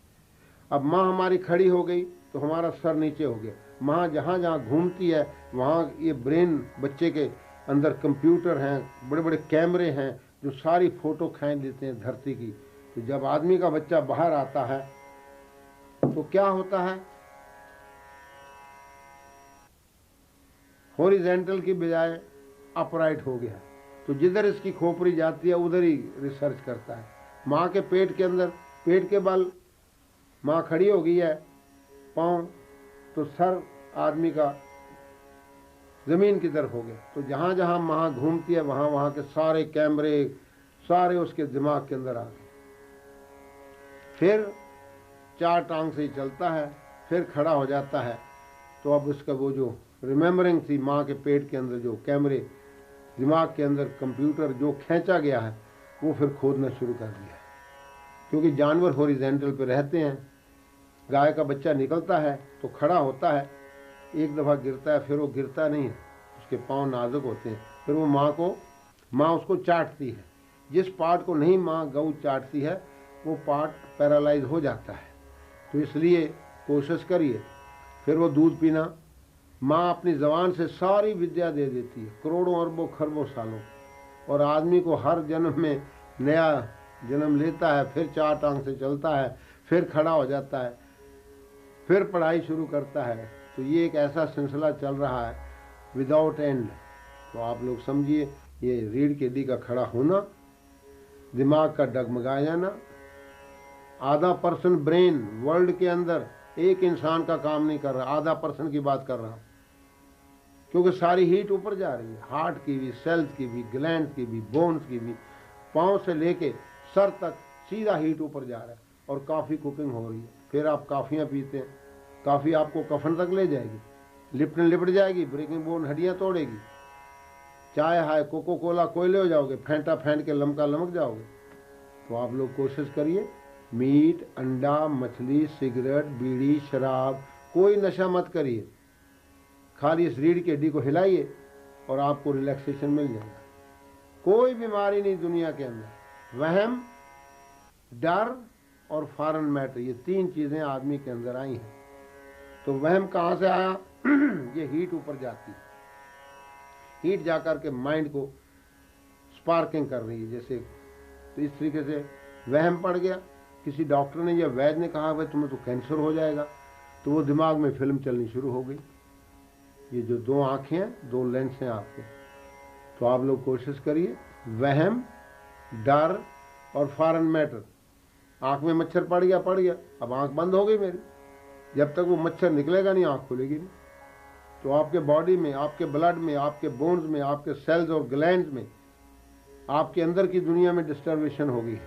अब माँ हमारी खड़ी हो गई तो हमारा सर नीचे हो गया, माँ जहाँ जहाँ घूमती है वहाँ ये ब्रेन, बच्चे के अंदर कंप्यूटर हैं, बड़े बड़े कैमरे हैं जो सारी फोटो खींच लेते हैं धरती की। तो जब आदमी का बच्चा बाहर आता है तो क्या होता है, हॉरिजॉन्टल की बजाय अपराइट हो गया। तो जिधर इसकी खोपड़ी जाती है उधर ही रिसर्च करता है। माँ के पेट के अंदर पेट के बल माँ खड़ी हो गई है, पाँव तो सर आदमी का जमीन की तरफ हो गया। तो जहाँ जहाँ माँ घूमती है वहाँ वहाँ के सारे कैमरे सारे उसके दिमाग के अंदर आ गए। फिर 4 टांग से ही चलता है, फिर खड़ा हो जाता है। तो अब उसका वो जो रिमेम्बरिंग थी माँ के पेट के अंदर, जो कैमरे दिमाग के अंदर कंप्यूटर जो खींचा गया है वो फिर खोदना शुरू कर दिया। क्योंकि जानवर हॉरिजॉन्टल पे रहते हैं, गाय का बच्चा निकलता है तो खड़ा होता है, एक दफ़ा गिरता है, फिर वो गिरता नहीं है, उसके पाँव नाजुक होते हैं, फिर वो माँ उसको चाटती है। जिस पार्ट को नहीं माँ गऊ चाटती है वो पार्ट पैरालाइज हो जाता है। तो इसलिए कोशिश करिए। फिर वो दूध पीना, माँ अपनी ज़बान से सारी विद्या दे देती है, करोड़ों अरबों खरबों सालों, और आदमी को हर जन्म में नया जन्म लेता है, फिर 4 टांग से चलता है, फिर खड़ा हो जाता है, फिर पढ़ाई शुरू करता है। तो ये एक ऐसा सिलसिला चल रहा है विदाउट एंड। तो आप लोग समझिए, ये रीढ़ की हड्डी का खड़ा होना, दिमाग का डगमगा जाना, आधा % ब्रेन वर्ल्ड के अंदर एक इंसान का काम नहीं कर रहा, आधा % की बात कर रहा हूँ, क्योंकि सारी हीट ऊपर जा रही है, हार्ट की भी, सेल्स की भी, ग्लैंड की भी, बोन्स की भी, पाँव से लेके सर तक सीधा हीट ऊपर जा रहा है, और काफ़ी कुकिंग हो रही है। फिर आप काफ़ियाँ पीते हैं, काफ़ी आपको कफन तक ले जाएगी, लिपट जाएगी, ब्रेकिंग बोन हड्डियाँ तोड़ेगी। चाय हाय कोको कोला कोयले हो जाओगे, फेंटा फेंट के लमका लमक जाओगे। तो आप लोग कोशिश करिए, मीट, अंडा, मछली, सिगरेट, बीड़ी, शराब, कोई नशा मत करिए, खाली इस रीढ़ की हड्डी को हिलाइए और आपको रिलैक्सेशन मिल जाएगा। कोई बीमारी नहीं दुनिया के अंदर। वहम, डर और फॉरेन मैटर, ये 3 चीज़ें आदमी के अंदर आई हैं। तो वहम कहाँ से आया? ये हीट ऊपर जाती है, हीट जाकर के माइंड को स्पार्किंग कर रही है जैसे। तो इस तरीके से वहम पड़ गया, किसी डॉक्टर ने या वैद्य ने कहा भाई तुम्हें तो कैंसर हो जाएगा, तो वो दिमाग में फिल्म चलनी शुरू हो गई। ये जो 2 आँखें हैं, 2 लेंस हैं आपके। तो आप लोग कोशिश करिए, वहम, डर और फॉरेन मैटर, आँख में मच्छर पड़ गया, अब आँख बंद हो गई मेरी। जब तक वो मच्छर निकलेगा नहीं आँख खुलेगी नहीं। तो आपके बॉडी में, आपके ब्लड में, आपके बोन्स में, आपके सेल्स और ग्लैंड्स में, आपके अंदर की दुनिया में डिस्टर्बेशन होगी,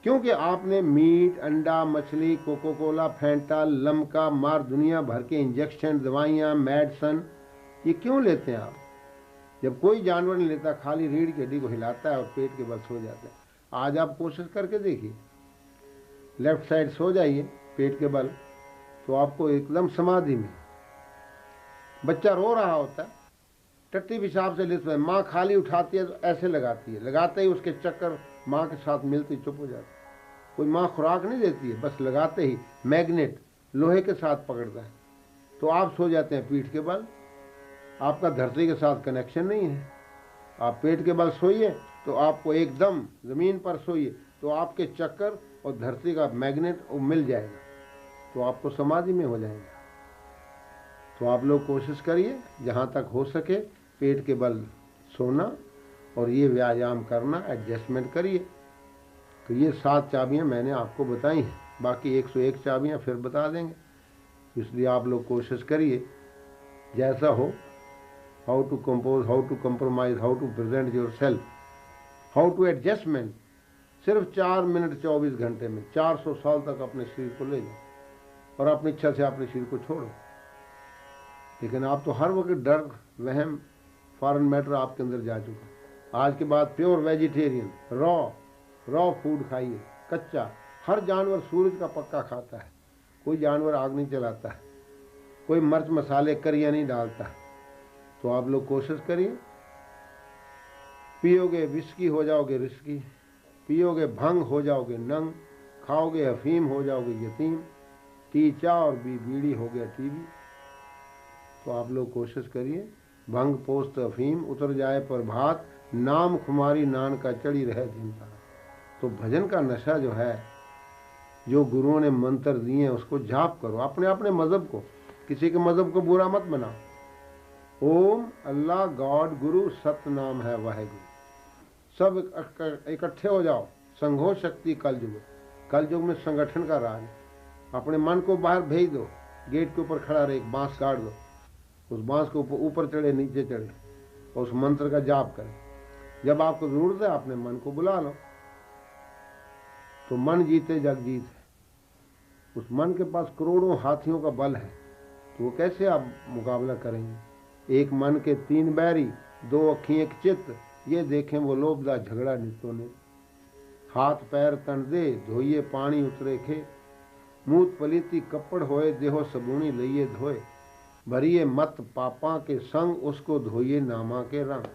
क्योंकि आपने मीट, अंडा, मछली, कोको कोला, फैंटा, लमका, मार दुनिया भर के इंजेक्शन, दवाइयाँ, मेडिसन, ये क्यों लेते हैं आप? जब कोई जानवर नहीं लेता, खाली रीढ़ की हड्डी को हिलाता है और पेट के बल सो जाता है। आज आप कोशिश करके देखिए, लेफ्ट साइड सो जाइए पेट के बल, तो आपको एकदम समाधि में। बच्चा रो रहा होता है, टट्टी पेशाब से लिप्त है, माँ खाली उठाती है तो ऐसे लगाती है, लगाते ही उसके चक्कर माँ के साथ मिलती चुप हो जाती है। कोई माँ खुराक नहीं देती है, बस लगाते ही मैग्नेट लोहे के साथ पकड़ता है, तो आप सो जाते हैं पीठ के बल। आपका धरती के साथ कनेक्शन नहीं है। आप पेट के बल सोइए तो आपको एकदम ज़मीन पर सोइए तो आपके चक्कर और धरती का मैग्नेट मिल जाएगा, तो आपको समाधि में हो जाएगा। तो आप लोग कोशिश करिए जहाँ तक हो सके पेट के बल सोना और ये व्यायाम करना, एडजस्टमेंट करिए। तो ये 7 चाबियाँ मैंने आपको बताई हैं, बाकी 101 चाबियाँ फिर बता देंगे। इसलिए आप लोग कोशिश करिए जैसा हो, how to compose, how to compromise, how to present your self, how to adjustment. सिर्फ 4 मिनट 24 घंटे में 400 साल तक अपने शरीर को ले जाओ और अपनी इच्छा से अपने शरीर को छोड़ो। लेकिन आप तो हर वक्त डर, वहम, फॉरेन मैटर आपके अंदर जा चुका। आज के बाद प्योर वेजिटेरियन, रॉ फूड खाइए, कच्चा। हर जानवर सूरज का पक्का खाता है, कोई जानवर आग नहीं जलाता है, कोई मिर्च मसाले करिया नहीं डालता है। तो आप लोग कोशिश करिए, पियोगे विस्की हो जाओगे रिस्की, पियोगे भंग हो जाओगे नंग, खाओगे अफीम हो जाओगे यतीम, टी चा और बीड़ी हो गया टीवी। तो आप लोग कोशिश करिए, भंग पोस्त अफीम उतर जाए पर भात, नाम खुमारी नान का चढ़ी रहे जिंदा। तो भजन का नशा जो है, जो गुरुओं ने मंत्र दिए उसको जाप करो, अपने अपने मजहब को, किसी के मजहब को बुरा मत बनाओ। ओम अल्लाह गॉड गुरु सतनाम है वाहेगुरु, सब इकट्ठे हो जाओ। संघो शक्ति कलयुग में संगठन का राज। अपने मन को बाहर भेज दो, गेट के ऊपर खड़ा रहे, एक बांस काट दो, उस बांस के ऊपर चढ़े नीचे चढ़े और उस मंत्र का जाप करें। जब आपको जरूरत है अपने मन को बुला लो। तो मन जीते जग जीत है। उस मन के पास करोड़ों हाथियों का बल है, तो वो कैसे आप मुकाबला करेंगे? एक मन के 3 बैरी, 2 अखी एक चित्त, ये देखें वो लोभदा झगड़ा नितो ने। हाथ पैर तन दे धोइए पानी उतरे खे, मूत पलीती कपड़ होए देहो सबूनी लइए धोए, भरिए मत पापा के संग उसको धोइए नामा के रंग।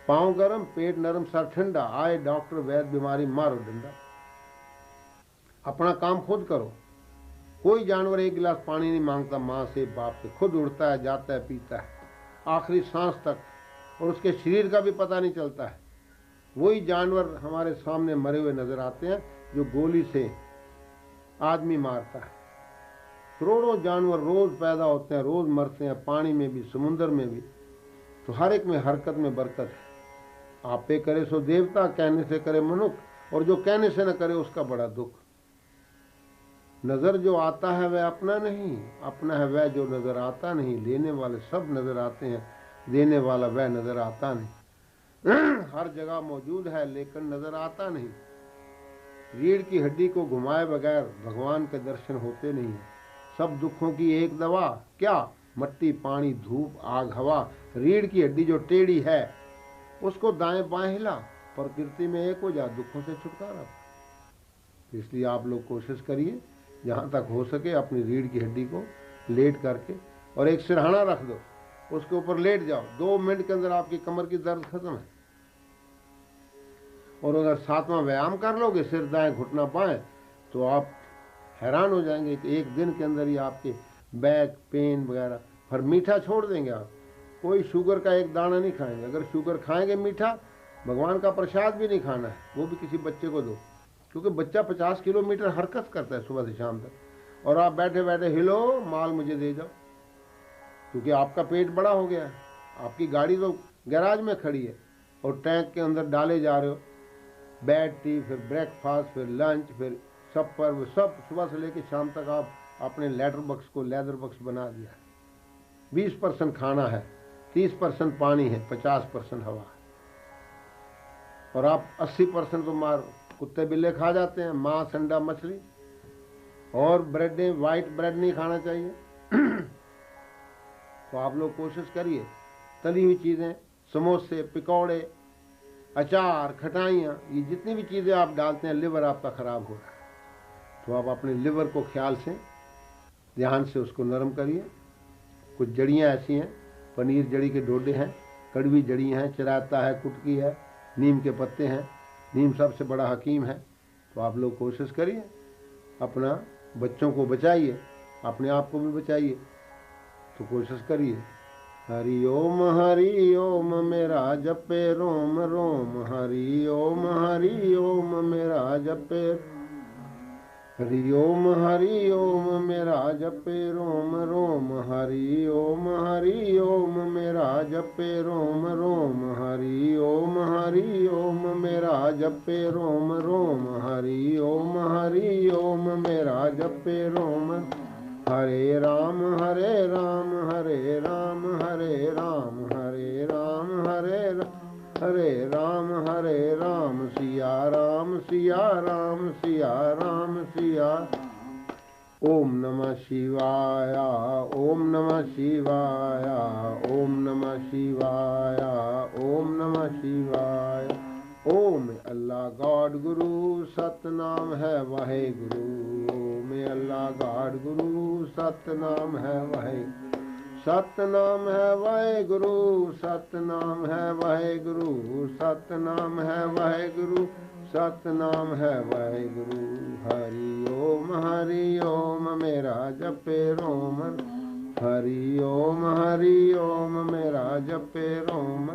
पाँव गरम पेट नरम सर ठंडा, आए डॉक्टर वैद बीमारी मारो डंडा। अपना काम खुद करो। कोई जानवर 1 गिलास पानी नहीं मांगता माँ से बाप से, खुद उड़ता है, जाता है, पीता है आखिरी सांस तक, और उसके शरीर का भी पता नहीं चलता है। वही जानवर हमारे सामने मरे हुए नजर आते हैं जो गोली से आदमी मारता है। करोड़ों जानवर रोज पैदा होते हैं, रोज मरते हैं, पानी में भी समुद्र में भी। तो हर एक में हरकत में बरकत है। आप पे करे सो देवता, कहने से करे मनुष्य, और जो कहने से न करे उसका बड़ा दुख। नजर जो आता है वह अपना नहीं, अपना है वह जो नजर आता नहीं। लेने वाले सब नजर आते हैं, देने वाला वह नजर आता नहीं। हर जगह मौजूद है लेकिन नजर आता नहीं। रीढ़ की हड्डी को घुमाए बगैर भगवान के दर्शन होते नहीं है। सब दुखों की एक दवा क्या? मट्टी पानी धूप आग हवा। रीढ़ की हड्डी जो टेढ़ी है उसको दाएं बाएं हिला, प्रकृति में एक हो जा, दुखों से छुटकारा। इसलिए आप लोग कोशिश करिए जहाँ तक हो सके अपनी रीढ़ की हड्डी को लेट करके, और एक सिरहाना रख दो, उसके ऊपर लेट जाओ। 2 मिनट के अंदर आपकी कमर की दर्द खत्म है। और अगर 7वां व्यायाम कर लोगे, सिर दाएं घुटना बाएं, तो आप हैरान हो जाएंगे कि 1 दिन के अंदर ही आपके बैक पेन वगैरह। फिर मीठा छोड़ देंगे आप, कोई शुगर का एक दाना नहीं खाएंगे। अगर शुगर खाएंगे मीठा, भगवान का प्रसाद भी नहीं खाना है, वो भी किसी बच्चे को दो, क्योंकि बच्चा 50 किलोमीटर हरकत करता है सुबह से शाम तक, और आप बैठे बैठे हिलो माल मुझे दे जाओ, क्योंकि आपका पेट बड़ा हो गया है। आपकी गाड़ी तो गैराज में खड़ी है और टैंक के अंदर डाले जा रहे हो, बेड टी, फिर ब्रेकफास्ट, फिर लंच, फिर सपर, सब सुबह से लेकर शाम तक आप अपने लेटर बॉक्स को लेदर बॉक्स बना दिया है। 20% खाना है, 30% पानी है, 50% हवा है, और आप 80% तो मार कुत्ते बिल्ले खा जाते हैं, मांस, अंडा, मछली, और ब्रेड, वाइट ब्रेड नहीं खाना चाहिए। तो आप लोग कोशिश करिए, तली हुई चीज़ें, समोसे, पकौड़े, अचार, खटाइयाँ, ये जितनी भी चीज़ें आप डालते हैं, लिवर आपका ख़राब हो रहा है। तो आप अपने लिवर को ख्याल से, ध्यान से उसको नरम करिए। कुछ जड़ियाँ ऐसी हैं, पनीर जड़ी के डोडे हैं, कड़वी जड़ी हैं, चिराता है, कुटकी है, नीम के पत्ते हैं, नीम सबसे बड़ा हकीम है। तो आप लोग कोशिश करिए, अपना बच्चों को बचाइए, अपने आप को भी बचाइए। तो कोशिश करिए। हरि ओम मेरा जपे रोम रोम, हरि ओम मेरा जपे, हरि ओम मेरा जपे रोम रोम, हरि ओम मेरा जपे रोम रोम, हरि ओम मेरा जपे रोम रोम, हरि ओम मेरा जपे रोम। हरे राम हरे राम हरे राम हरे राम, हरे राम हरे राम हरे राम हरे राम, सिया राम सिया राम सिया राम सिया। ओम नमः शिवाय, ओम नमः शिवाय, ओम नमः शिवाय, ओम नमः शिवाय। ओम अल्लाह गॉड गुरु, सतनाम है वाहेगुरु। ओम अल्लाह गॉड गुरु, सतनाम है वाहेगुरु, सतनाम है वाहेगुरु, सतनाम है वाहेगुरु, सतनाम है वाहेगुरु, सतनाम है वाहेगुरु। हरि ओम मेरा जपे रोम, हरि ओम मेरा जपे रोम।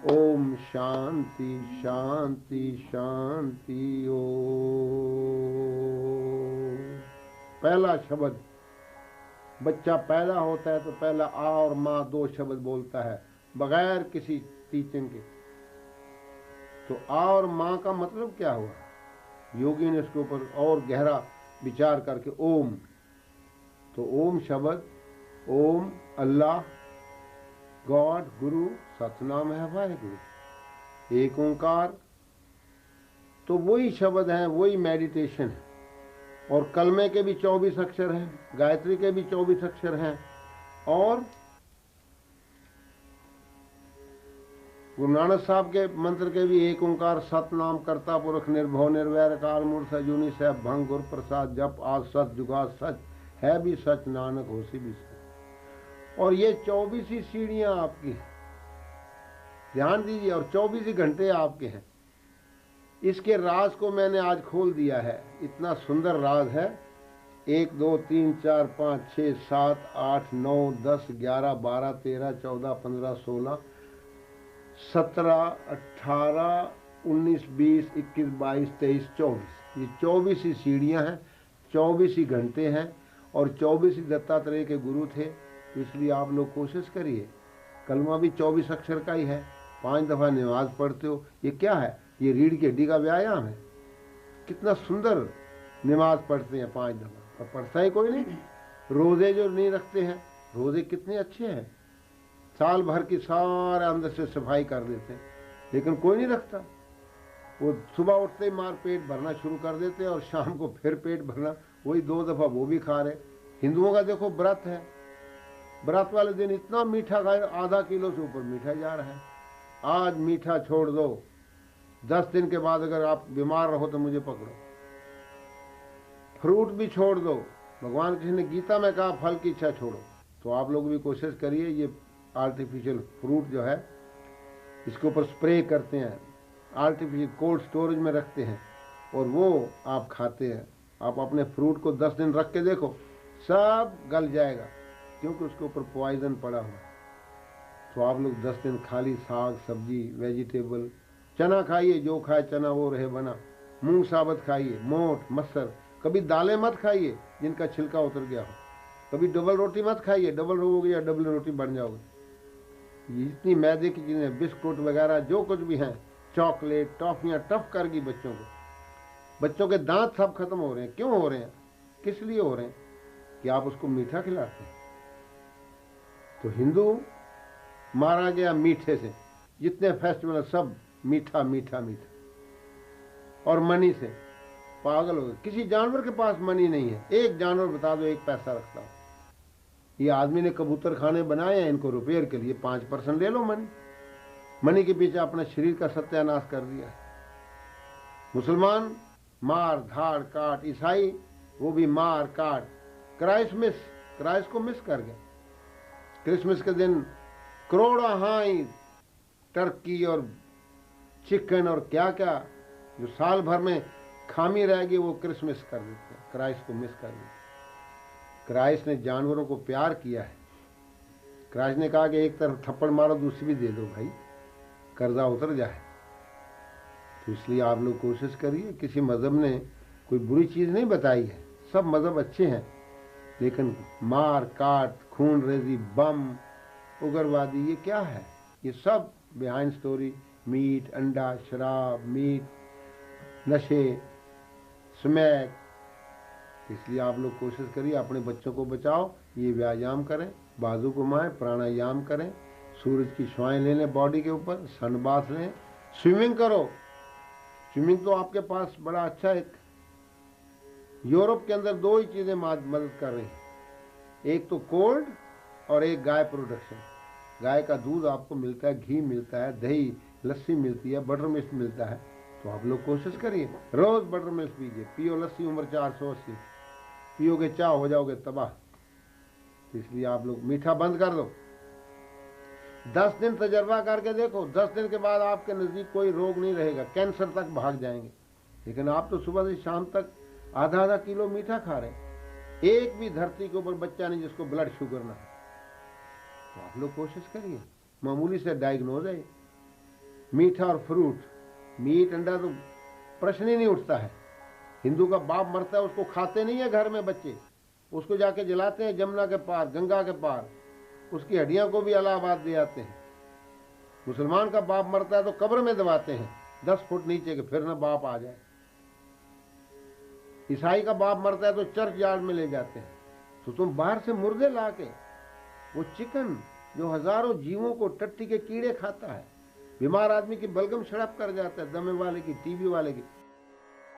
ओम शांति शांति शांति। ओम। पहला शब्द, बच्चा पैदा होता है तो पहला आ और माँ 2 शब्द बोलता है बगैर किसी टीचिंग के। तो आ और माँ का मतलब क्या हुआ? योगी ने इसके ऊपर और गहरा विचार करके ओम, तो ओम शब्द, ओम अल्लाह गॉड गुरु, सतनाम है वाहेगुरु, एक ओंकार, तो वही शब्द है, वही मेडिटेशन है। और कलमे के भी 24 अक्षर हैं, गायत्री के भी 24 अक्षर हैं, और गुरु नानक साहब के मंत्र के भी एक ओंकार, सतनाम करता पुरख निर्भव निर्वैर काल मूर्त अजूनी सैभ भंग गुर प्रसाद जप आज सच जुगा सच है भी सच नानक होसी भी सच। और ये 24 ही सीढ़ियां आपकी हैं, ध्यान दीजिए, और 24 ही घंटे आपके हैं। इसके राज को मैंने आज खोल दिया है, इतना सुंदर राज है। 1 2 3 4 5 6 7 8 9 10 11 12 13 14 15 16 17 18 19 20 21 22 23 24, ये 24 ही सीढ़ियाँ हैं, 24 ही घंटे हैं, और 24 ही दत्तात्रेय के गुरु थे। इसलिए आप लोग कोशिश करिए, कलमा भी 24 अक्षर का ही है, 5 दफ़ा नमाज पढ़ते हो, ये क्या है? ये रीढ़ की हड्डी का व्यायाम है। कितना सुंदर नमाज पढ़ते हैं 5 दफ़ा, पर पढ़ता ही कोई नहीं। रोज़े जो नहीं रखते हैं, रोज़े कितने अच्छे हैं, साल भर की सारे अंदर से सफाई कर देते हैं, लेकिन कोई नहीं रखता। वो सुबह उठते ही मार पेट भरना शुरू कर देते हैं, और शाम को फिर पेट भरना, वही 2 दफ़ा वो भी खा रहे। हिंदुओं का देखो व्रत है, व्रत वाले दिन इतना मीठा खाए, आधा किलो से ऊपर मीठा जा रहा है। आज मीठा छोड़ दो, 10 दिन के बाद अगर आप बीमार रहो तो मुझे पकड़ो। फ्रूट भी छोड़ दो, भगवान कृष्ण ने गीता में कहा फल की इच्छा छोड़ो। तो आप लोग भी कोशिश करिए, ये आर्टिफिशियल फ्रूट जो है, इसके ऊपर स्प्रे करते हैं, आर्टिफिशियल कोल्ड स्टोरेज में रखते हैं, और वो आप खाते हैं। आप अपने फ्रूट को 10 दिन रख के देखो, सब गल जाएगा, क्योंकि उसके ऊपर पॉइजन पड़ा हुआ है। तो आप लोग 10 दिन खाली साग सब्जी वेजिटेबल, चना खाइए, जो खाए चना वो रहे बना, मूंग साबत खाइए, मोठ मसर, कभी दालें मत खाइए जिनका छिलका उतर गया हो, कभी डबल रोटी मत खाइए, डबल रोगे या डबल रोटी बन जाओगे। ये इतनी मैदे की चीज़ें, बिस्कुट वगैरह जो कुछ भी हैं, चॉकलेट, टॉफियाँ टफ कर गई बच्चों को। बच्चों के दांत सब खत्म हो रहे हैं। क्यों हो रहे हैं? किस लिए हो रहे हैं? कि आप उसको मीठा खिलाते हैं। तो हिंदू मारा गया मीठे से। जितने फेस्टिवल सब मीठा मीठा मीठा। और मनी से पागल हो गए। किसी जानवर के पास मनी नहीं है। एक जानवर बता दो एक पैसा रखता हो। ये आदमी ने कबूतर खाने बनाए हैं इनको रिपेयर के लिए, 5% ले लो मनी। मनी के पीछे अपने शरीर का सत्यानाश कर दिया। मुसलमान मार धाड़ काट, ईसाई वो भी मार काट। क्राइस्ट को मिस कर गए। क्रिसमस के दिन करोड़ों हाई टर्की और चिकन और क्या क्या जो साल भर में खामी रहेगी वो क्रिसमस कर देते हैं। क्राइस्ट को मिस कर देते हैं। क्राइस्ट ने जानवरों को प्यार किया है। क्राइस्ट ने कहा कि एक तरफ थप्पड़ मारो दूसरी भी दे दो भाई, कर्जा उतर जाए। तो इसलिए आप लोग कोशिश करिए। किसी मजहब ने कोई बुरी चीज़ नहीं बताई है, सब मजहब अच्छे हैं। लेकिन मार काट, खून रेजी, बम, उग्रवादी, ये क्या है? ये सब बिहाइंड स्टोरी। मीट, अंडा, शराब, मीट, नशे, स्मैक। इसलिए आप लोग कोशिश करिए अपने बच्चों को बचाओ। ये व्यायाम करें, बाजू घुमाएं, प्राणायाम करें, सूरज की छाएं ले लें बॉडी के ऊपर, सन बाथ लें, स्विमिंग करो। स्विमिंग तो आपके पास बड़ा अच्छा एक यूरोप के अंदर 2 ही चीज़ें मदद कर रही हैं। एक तो कोल्ड और एक गाय प्रोडक्शन। गाय का दूध आपको मिलता है, घी मिलता है, दही लस्सी मिलती है, बटर मिल्क मिलता है। तो आप लोग कोशिश करिए रोज़ बटर मिल्क पीजिए, पियो लस्सी। उम्र 480 पियोगे चाह हो जाओगे तबाह। तो इसलिए आप लोग मीठा बंद कर दो। 10 दिन तजर्बा करके देखो, 10 दिन के बाद आपके नज़दीक कोई रोग नहीं रहेगा, कैंसर तक भाग जाएंगे। लेकिन आप तो सुबह से शाम तक आधा किलो मीठा खा रहे हैं। एक भी धरती के ऊपर बच्चा नहीं जिसको ब्लड शुगर ना है। तो आप लोग कोशिश करिए, मामूली से डायग्नोज है। मीठा और फ्रूट, मीट अंडा तो प्रश्न ही नहीं उठता है। हिंदू का बाप मरता है उसको खाते नहीं है घर में बच्चे, उसको जाके जलाते हैं जमुना के पार, गंगा के पार। उसकी हड्डियों को भी इलाहाबाद दे आते हैं। मुसलमान का बाप मरता है तो कब्र में दबाते हैं 10 फुट नीचे के, फिर ना बाप आ जाए। ईसाई का बाप मरता है तो चर्च यार्ड में ले जाते हैं। तो तुम बाहर से मुर्दे ला के, वो चिकन जो हजारों जीवों को टट्टी के कीड़े खाता है, बीमार आदमी की बलगम सड़प कर जाता है, दमे वाले की, टीबी वाले की,